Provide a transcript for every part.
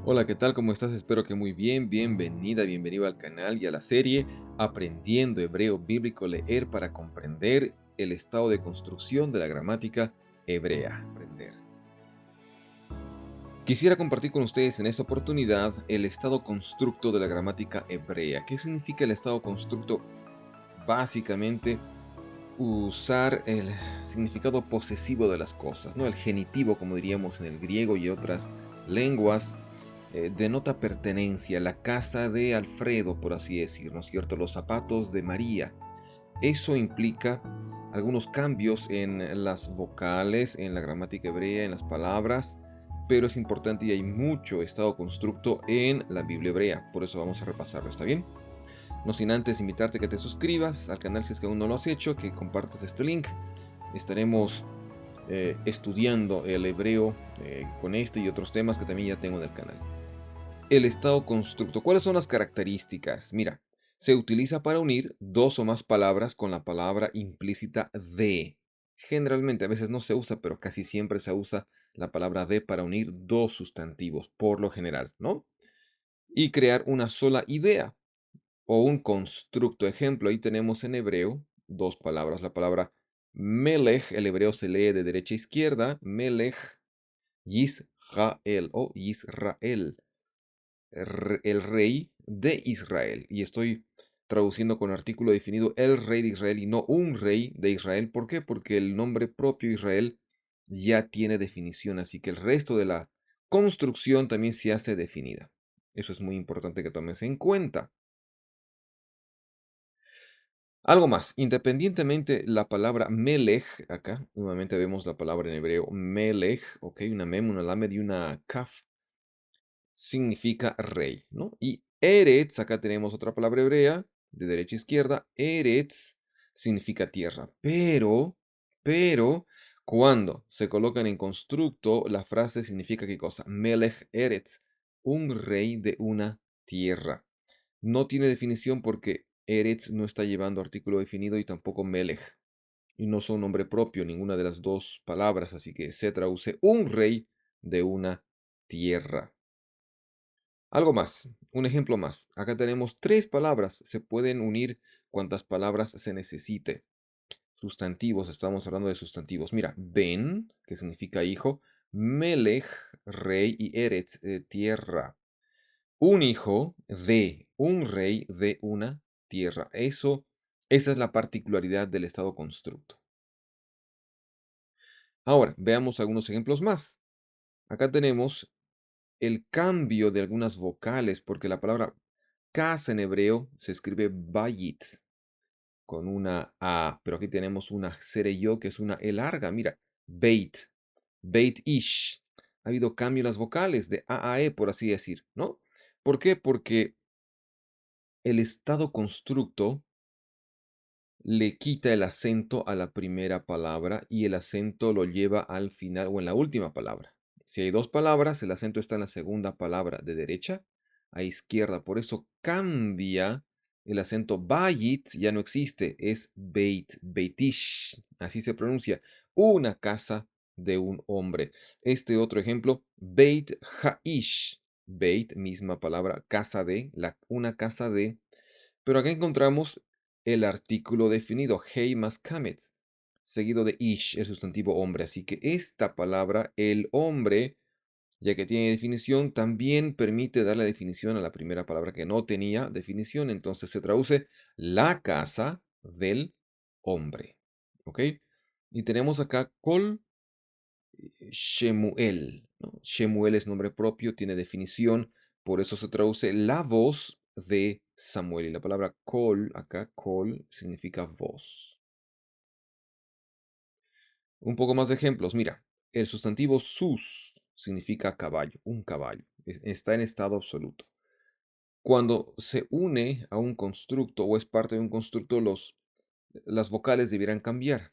Hola, ¿qué tal? ¿Cómo estás? Espero que muy bien. Bienvenida, bienvenido al canal y a la serie Aprendiendo Hebreo Bíblico Leer para comprender el estado de construcción de la gramática hebrea. Aprender. Quisiera compartir con ustedes en esta oportunidad el estado constructo de la gramática hebrea. ¿Qué significa el estado constructo? Básicamente, usar el significado posesivo de las cosas, ¿no? El genitivo, como diríamos en el griego y otras lenguas denota pertenencia, la casa de Alfredo, por así decir, ¿no es cierto? Los zapatos de María. Eso implica algunos cambios en las vocales, en la gramática hebrea, en las palabras, pero es importante y hay mucho estado constructo en la Biblia hebrea, por eso vamos a repasarlo, ¿está bien? No sin antes invitarte a que te suscribas al canal si es que aún no lo has hecho, que compartas este link. Estaremos estudiando el hebreo con este y otros temas que también ya tengo en el canal. El estado constructo. ¿Cuáles son las características? Mira, se utiliza para unir dos o más palabras con la palabra implícita de. Generalmente, a veces no se usa, pero casi siempre se usa la palabra de para unir dos sustantivos, por lo general, ¿no? Y crear una sola idea o un constructo. Ejemplo, ahí tenemos en hebreo dos palabras. La palabra melech, el hebreo se lee de derecha a izquierda, melech, Yisrael o Israel, el rey de Israel. Y estoy traduciendo con artículo definido el rey de Israel y no un rey de Israel. ¿Por qué? Porque el nombre propio Israel ya tiene definición, así que el resto de la construcción también se hace definida. Eso es muy importante que tomes en cuenta. Algo más, independientemente la palabra melech, acá nuevamente vemos la palabra en hebreo melech, ok, una mem, una lamed y una kaf, significa rey, ¿no? Y Eretz, acá tenemos otra palabra hebrea, de derecha a izquierda, Eretz significa tierra, pero, cuando se colocan en constructo, la frase significa ¿qué cosa? Melech Eretz, un rey de una tierra. No tiene definición porque Eretz no está llevando artículo definido y tampoco Melech. Y no son nombre propio ninguna de las dos palabras, así que se traduce un rey de una tierra. Algo más, un ejemplo más. Acá tenemos tres palabras. Se pueden unir cuantas palabras se necesite. Sustantivos, estamos hablando de sustantivos. Mira, Ben, que significa hijo, Melech, rey, y Eretz, tierra. Un hijo de un rey de una tierra. Esa es la particularidad del estado constructo. Ahora, veamos algunos ejemplos más. Acá tenemos el cambio de algunas vocales, porque la palabra casa en hebreo se escribe bayit con una A, pero aquí tenemos una yo que es una E larga. Mira, beit, beit ish. Ha habido cambio en las vocales de A a E, por así decir, ¿no? ¿Por qué? Porque el estado constructo le quita el acento a la primera palabra y el acento lo lleva al final o en la última palabra. Si hay dos palabras, el acento está en la segunda palabra de derecha a izquierda. Por eso cambia el acento bayit, ya no existe, es beit, beitish. Así se pronuncia. Una casa de un hombre. Este otro ejemplo, beit haish. Beit, misma palabra, casa de, una casa de. Pero acá encontramos el artículo definido, hei más kamet, seguido de ish, el sustantivo hombre. Así que esta palabra, el hombre, ya que tiene definición, también permite dar la definición a la primera palabra que no tenía definición. Entonces se traduce la casa del hombre. ¿Ok? Y tenemos acá Kol Shemuel, ¿no? Shemuel es nombre propio, tiene definición, por eso se traduce la voz de Samuel. Y la palabra kol, acá, kol, significa voz. Un poco más de ejemplos. Mira, el sustantivo sus significa caballo, un caballo. Está en estado absoluto. Cuando se une a un constructo o es parte de un constructo, las vocales debieran cambiar.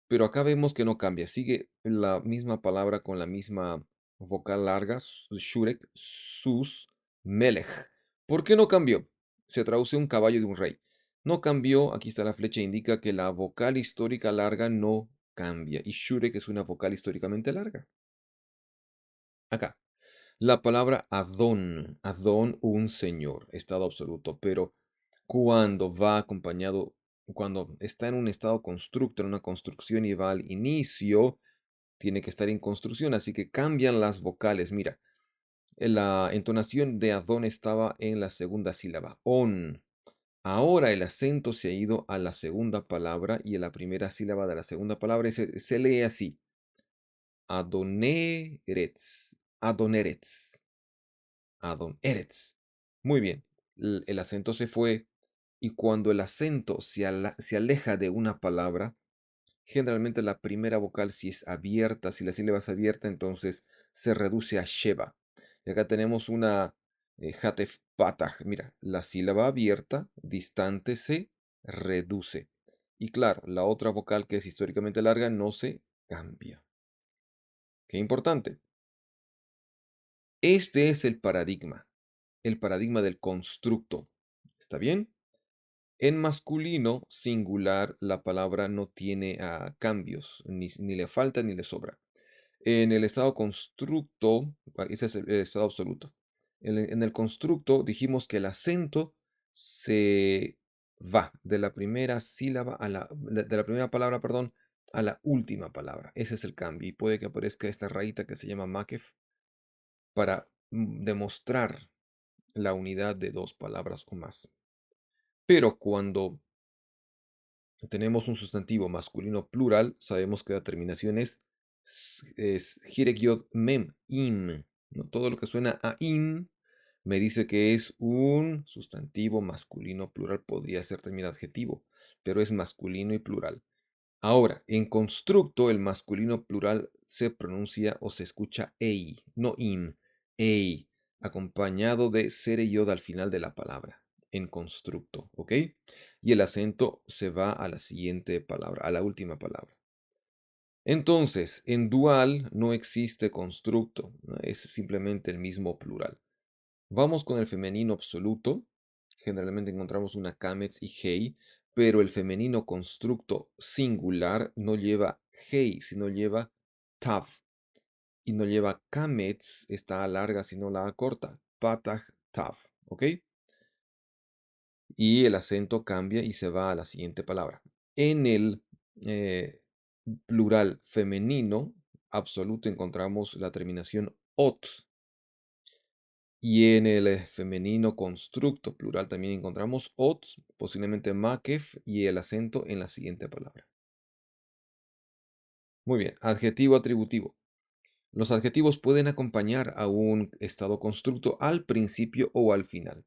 Pero acá vemos que no cambia, sigue la misma palabra con la misma vocal larga, shurek, sus, melech. ¿Por qué no cambió? Se traduce un caballo de un rey. No cambió, aquí está la flecha, indica que la vocal histórica larga no cambia. Y shurek es una vocal históricamente larga. Acá. La palabra Adón, Adón, un señor, estado absoluto, pero cuando va acompañado, cuando está en un estado constructo, en una construcción y va al inicio, tiene que estar en construcción, así que cambian las vocales. Mira, la entonación de Adón estaba en la segunda sílaba, on. Ahora el acento se ha ido a la segunda palabra y en la primera sílaba de la segunda palabra se lee así, Adoneretz, Adoneretz. Adon Eretz. Muy bien. El acento se fue y cuando el acento se aleja de una palabra, generalmente la primera vocal si es abierta, si la sílaba es abierta, entonces se reduce a Sheba. Y acá tenemos una Hatef Patah. Mira, la sílaba abierta, distante, se reduce. Y claro, la otra vocal que es históricamente larga no se cambia. Qué importante. Este es el paradigma del constructo. ¿Está bien? En masculino singular la palabra no tiene cambios, ni le falta ni le sobra. En el estado constructo, ese es el estado absoluto. En el constructo dijimos que el acento se va de la primera sílaba de la primera palabra, perdón, a la última palabra. Ese es el cambio. Y puede que aparezca esta rayita que se llama makef para demostrar la unidad de dos palabras o más. Pero cuando tenemos un sustantivo masculino plural, sabemos que la terminación es hirek yod mem, im. ¿No? Todo lo que suena a im me dice que es un sustantivo masculino plural. Podría ser también adjetivo, pero es masculino y plural. Ahora, en constructo, el masculino plural se pronuncia o se escucha ei, no im, ei, acompañado de sere yod al final de la palabra, en constructo, ¿ok? Y el acento se va a la siguiente palabra, a la última palabra. Entonces, en dual no existe constructo, ¿no? Es simplemente el mismo plural. Vamos con el femenino absoluto. Generalmente encontramos una kametz y hei, pero el femenino constructo singular no lleva hei, sino lleva tav. Y no lleva kametz, esta A larga, sino la A corta. Patach tav. ¿Ok? Y el acento cambia y se va a la siguiente palabra. En el eh, plural femenino absoluto encontramos la terminación ot. Y en el femenino constructo plural también encontramos ot, posiblemente makef y el acento en la siguiente palabra. Muy bien, adjetivo atributivo. Los adjetivos pueden acompañar a un estado constructo al principio o al final.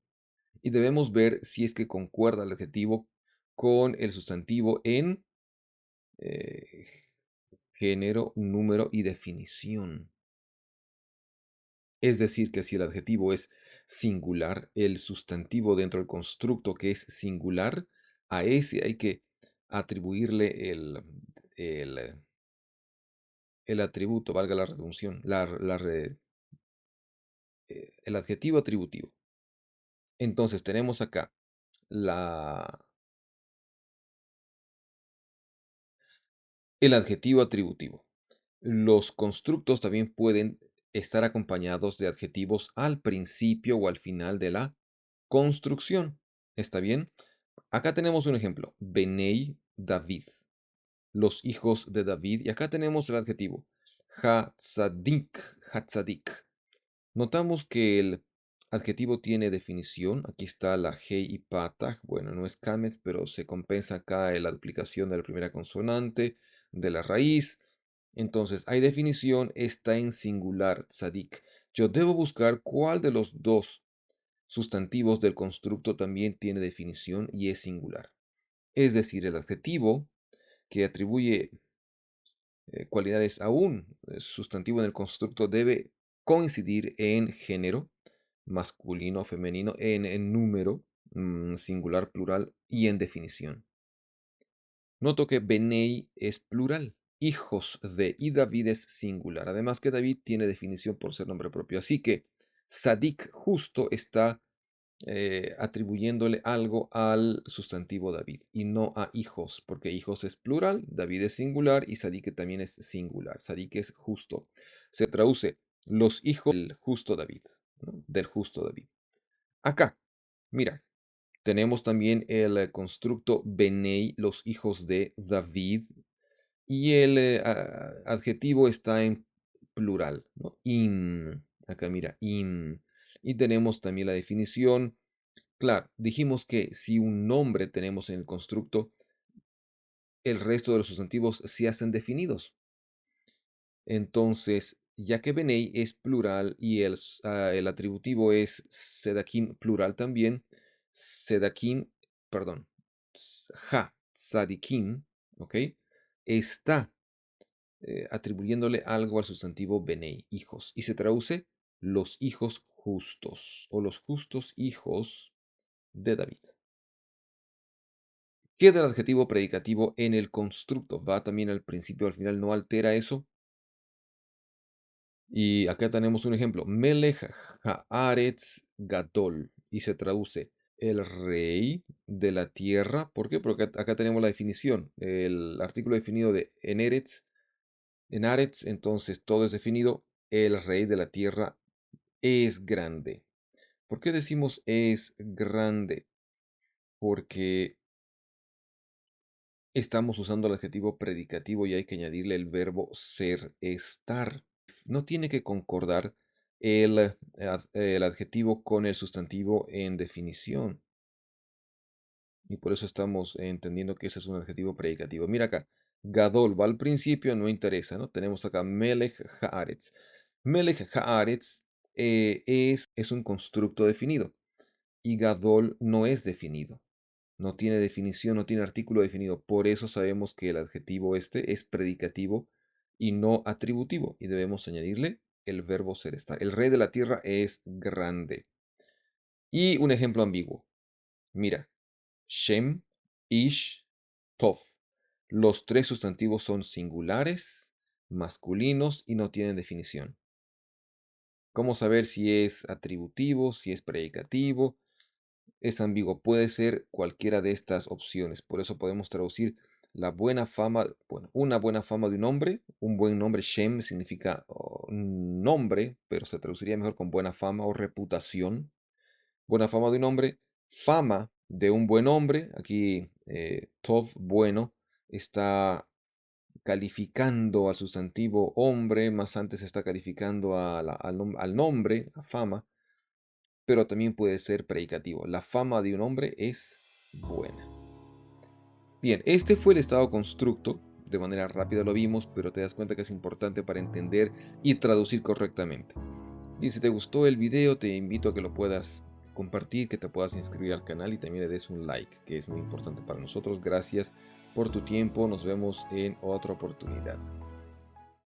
Y debemos ver si es que concuerda el adjetivo con el sustantivo en eh, género, número y definición. Es decir, que si el adjetivo es singular, el sustantivo dentro del constructo que es singular, a ese hay que atribuirle el, el atributo, valga la redunción, el adjetivo atributivo. Entonces tenemos acá la, el adjetivo atributivo. Los constructos también pueden estar acompañados de adjetivos al principio o al final de la construcción. ¿Está bien? Acá tenemos un ejemplo. Benei David. Los hijos de David. Y acá tenemos el adjetivo. Hatzadik. Hatzadik. Notamos que el adjetivo tiene definición. Aquí está la Hei y Patach. Bueno, no es Kamet, pero se compensa acá en la duplicación de la primera consonante de la raíz. Entonces, hay definición, está en singular, tzadik. Yo debo buscar cuál de los dos sustantivos del constructo también tiene definición y es singular. Es decir, el adjetivo que atribuye cualidades a un sustantivo en el constructo debe coincidir en género, masculino, femenino, en número, singular, plural y en definición. Noto que Benei es plural, hijos de, y David es singular. Además que David tiene definición por ser nombre propio. Así que Sadik justo está atribuyéndole algo al sustantivo David y no a hijos, porque hijos es plural, David es singular y Sadik también es singular. Sadik es justo. Se traduce los hijos del justo David, ¿no? Del justo David. Acá, mira, tenemos también el constructo Benei, los hijos de David, y el adjetivo está en plural, ¿no? Im. Acá mira, im. Y tenemos también la definición. Claro, dijimos que si un nombre tenemos en el constructo, el resto de los sustantivos se hacen definidos. Entonces, ya que Benei es plural y el atributivo es Sedakim plural también, Sedakim, perdón, Tzadikim, ¿ok? Está atribuyéndole algo al sustantivo Benei, hijos, y se traduce los hijos justos o los justos hijos de David. Queda el adjetivo predicativo en el constructo, va también al principio, al final, no altera eso. Y acá tenemos un ejemplo, Melech Haaretz Gadol, y se traduce el rey de la tierra. ¿Por qué? Porque acá tenemos la definición, el artículo definido de en Aretz, entonces todo es definido, el rey de la tierra es grande. ¿Por qué decimos es grande? Porque estamos usando el adjetivo predicativo y hay que añadirle el verbo ser, estar. No tiene que concordar el adjetivo con el sustantivo en definición. Y por eso estamos entendiendo que ese es un adjetivo predicativo. Mira acá, Gadol va al principio, no interesa, ¿no? Tenemos acá Melech Haaretz. Melech Haaretz es un constructo definido y Gadol no es definido. No tiene definición, no tiene artículo definido. Por eso sabemos que el adjetivo este es predicativo y no atributivo. Y debemos añadirle el verbo ser estar. El rey de la tierra es grande. Y un ejemplo ambiguo. Mira, Shem, Ish, Tov. Los tres sustantivos son singulares, masculinos y no tienen definición. ¿Cómo saber si es atributivo, si es predicativo? Es ambiguo, puede ser cualquiera de estas opciones. Por eso podemos traducir la buena fama, bueno, una buena fama de un hombre. Un buen nombre, Shem, significa nombre, pero se traduciría mejor con buena fama o reputación. Buena fama de un hombre, fama de un buen hombre. Aquí Tov, bueno, está calificando al sustantivo hombre, más antes está calificando al nombre, a fama, pero también puede ser predicativo. La fama de un hombre es buena. Bien, este fue el estado constructo. De manera rápida lo vimos, pero te das cuenta que es importante para entender y traducir correctamente. Y si te gustó el video, te invito a que lo puedas compartir, que te puedas inscribir al canal y también le des un like, que es muy importante para nosotros. Gracias por tu tiempo. Nos vemos en otra oportunidad.